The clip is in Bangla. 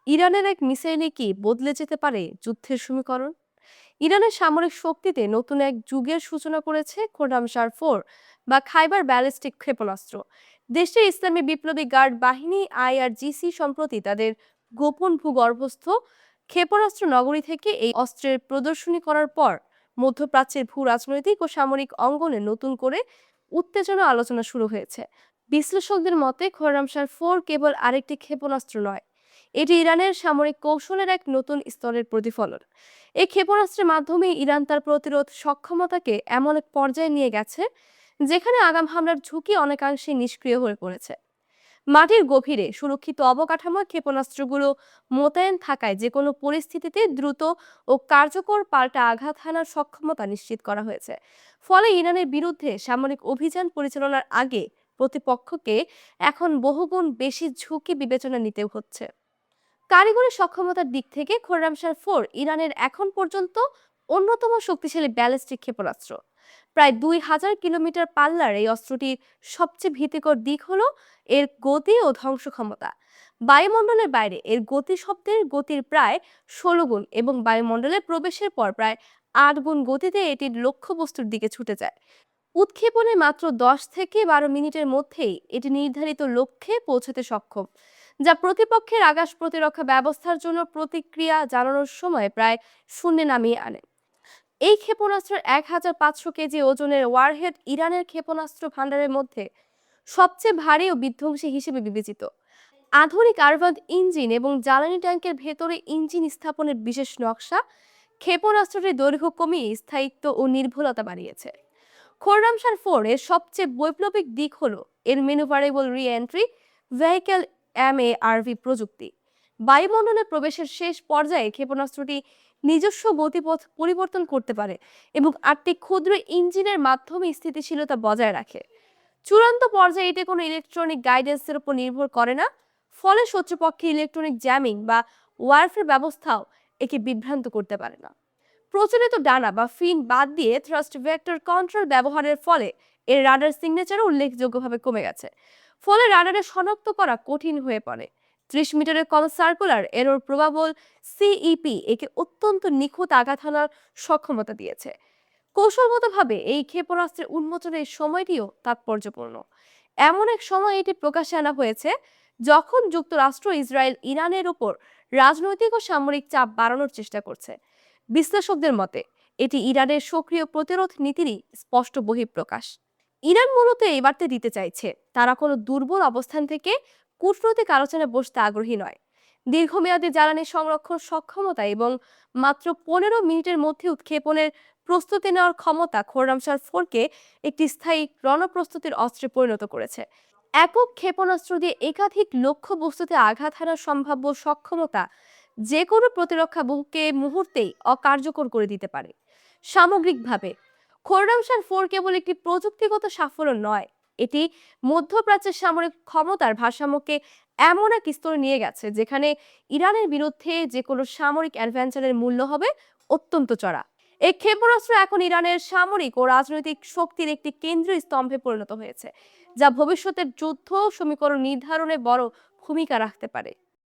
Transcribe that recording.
ইরানের এক মিসাইলে কি বদলে যেতে পারে যুদ্ধের সমীকরণ? ইরানের সামরিক শক্তিতে নতুন এক যুগের সূচনা করেছে খোরামশার-4 বা খাইবার ব্যালিস্টিক ক্ষেপণাস্ত্র। দেশটির ইসলামী বিপ্লবী গার্ড বাহিনী আইআরজিসি সম্প্রতি তাদের গোপন ভূগর্ভস্থ ক্ষেপণাস্ত্র নগরী থেকে এই অস্ত্রের প্রদর্শনী করার পর মধ্যপ্রাচ্যের ভূ রাজনৈতিক ও সামরিক অঙ্গনে নতুন করে উত্তেজনা আলোচনা শুরু হয়েছে। বিশ্লেষকদের মতে খোরামশার-4 কেবল আরেকটি ক্ষেপণাস্ত্র নয়, এটি ইরানের সামরিক কৌশলের এক নতুন স্তরের প্রতিফলন। এই ক্ষেপণাস্ত্রের মাধ্যমে ইরান তার প্রতিরোধ সক্ষমতাকে এমন এক পর্যায়ে নিয়ে গেছে যেখানে আগাম হামলার ঝুঁকি অনেকাংশে নিষ্ক্রিয় হয়ে পড়েছে। মাটির গভীরে সুরক্ষিত অবকাঠামো ক্ষেপণাস্ত্রগুলো মোতায়েন থাকায় যে কোনো পরিস্থিতিতে দ্রুত ও কার্যকর পাল্টা আঘাত হানার সক্ষমতা নিশ্চিত করা হয়েছে। ফলে ইরানের বিরুদ্ধে সামরিক অভিযান পরিচালনার আগে প্রতিপক্ষকে এখন বহুগুণ বেশি ঝুঁকি বিবেচনা নিতে হচ্ছে। কারিগরি সক্ষমতার দিক থেকে খোরামশার-4 ইরানের এখন পর্যন্ত অন্যতম শক্তিশালী ব্যালিস্টিক ক্ষেপণাস্ত্র। প্রায় 2000 কিলোমিটার পাল্লার এই অস্ত্রটির সবচেয়ে ভীতিকর দিক হলো এর গতি ও ধ্বংস ক্ষমতা। বায়ুমণ্ডলের বাইরে এর গতিশব্দের গতির প্রায় 16 গুণ এবং বায়ুমণ্ডলে প্রবেশের পর প্রায় 8 গুণ গতিতে এটির লক্ষ্যবস্তুর দিকে ছুটে যায়। উৎক্ষেপণে মাত্র 10 থেকে 12 মিনিটের মধ্যেই এটি নির্ধারিত লক্ষ্যে পৌঁছতে সক্ষম, যা প্রতিপক্ষের আকাশ প্রতিরক্ষা ব্যবস্থার জন্য প্রতিক্রিয়া জানানোর সময় প্রায় শূন্যে নামিয়ে আনে। এই ক্ষেপণাস্ত্রের 1500 কেজি ওজনের ওয়ারহেড ইরানের ক্ষেপণাস্ত্র ভান্ডারের মধ্যে সবচেয়ে ভারী ও বিধ্বংসী হিসেবে বিবেচিত। আধুনিক আরভান্ড ইঞ্জিন এবং জ্বালানি ট্যাঙ্কের ভেতরে ইঞ্জিন স্থাপনের বিশেষ নকশা ক্ষেপণাস্ত্রটির দৈর্ঘ্য কমিয়ে স্থায়িত্ব ও নির্ভুলতা বাড়িয়েছে। খোরামশার-4 এর সবচেয়ে বৈপ্লবিক দিক হলো এর ম্যানুভারেবল রি-এন্ট্রি ভেহিকল এমএআরভি প্রযুক্তি। বায়ুমণ্ডলে প্রবেশের শেষ পর্যায়ে ক্ষেপণাস্ত্রটি নিজস্ব গতিপথ পরিবর্তন করতে পারে এবং 8টি ক্ষুদ্র ইঞ্জিনের মাধ্যমে স্থিতিশীলতা বজায় রাখে। চূড়ান্ত পর্যায়ে এটি কোনো ইলেকট্রনিক গাইডেন্সের উপর নির্ভর করে না, ফলে শত্রুপক্ষের ইলেকট্রনিক জ্যামিং বা ওয়ারফেয়ার ব্যবস্থাও একে বিভ্রান্ত করতে পারে না। প্রচলিত ডানা বা ফিন বাদ দিয়ে থ্রাস্ট ভেক্টর কন্ট্রোল ব্যবহারের ফলে এর রাডার সিগনেচারও উল্লেখযোগ্যভাবে কমে গেছে। ফলে রাডারে শনাক্ত করা কঠিন হয়ে পড়ে। 30 মিটারের কম সার্কুলার এরর প্রবাবল সিইপি একে অত্যন্ত নিখুঁত আঘাত হানার সক্ষমতা দিয়েছে। কৌশলগতভাবে এই ক্ষেপণাস্ত্রের উন্মোচনের সময়টিও তাৎপর্যপূর্ণ। এমন এক সময় এটি প্রকাশ্যে আনা হয়েছে যখন যুক্তরাষ্ট্র ইসরায়েল ইরানের উপর রাজনৈতিক ও সামরিক চাপ বাড়ানোর চেষ্টা করছে। বিশ্লেষকদের মতে এটি ইরানের সক্রিয় প্রতিরোধ নীতিরই স্পষ্ট বহিঃপ্রকাশ। ইরান মূলত এই বার্তা দিতে চাইছে তারা কোনো দুর্বল অবস্থান থেকে কূটনৈতিক আলোচনায় বসতে আগ্রহী নয়। দীর্ঘমেয়াদী জ্বালানি সংরক্ষণ সক্ষমতা এবং মাত্র 15 মিনিটের মধ্যে উৎক্ষেপণের প্রস্তুতি নেওয়ার ক্ষমতা খোরামশার-4কে একটি স্থায়ী রণপ্রস্তুতির অস্ত্রে পরিণত করেছে। একক ক্ষেপণাস্ত্র দিয়ে একাধিক লক্ষ্য বস্তুতে আঘাত হানার সম্ভাব্য সক্ষমতা যে কোনো প্রতিরক্ষা বহুকে মুহূর্তেই অকার্যকর করে দিতে পারে। সামগ্রিকভাবে খোরামশার-4 কেবল একটি প্রযুক্তিগত সাফল্য নয়, এটি মধ্যপ্রাচ্যের সামরিক ক্ষমতার ভারসাম্যকে এমন এক স্তরে নিয়ে গেছে যেখানে ইরানের বিরুদ্ধে যে কোনো সামরিক অ্যাডভেঞ্চারের মূল্য হবে অত্যন্ত চড়া। এই ক্ষেপণাস্ত্র এখন ইরানের সামরিক ও রাজনৈতিক শক্তির একটি কেন্দ্রীয় স্তম্ভে পরিণত হয়েছে, যা ভবিষ্যতের যুদ্ধ সমীকরণ নির্ধারণে বড় ভূমিকা রাখতে পারে।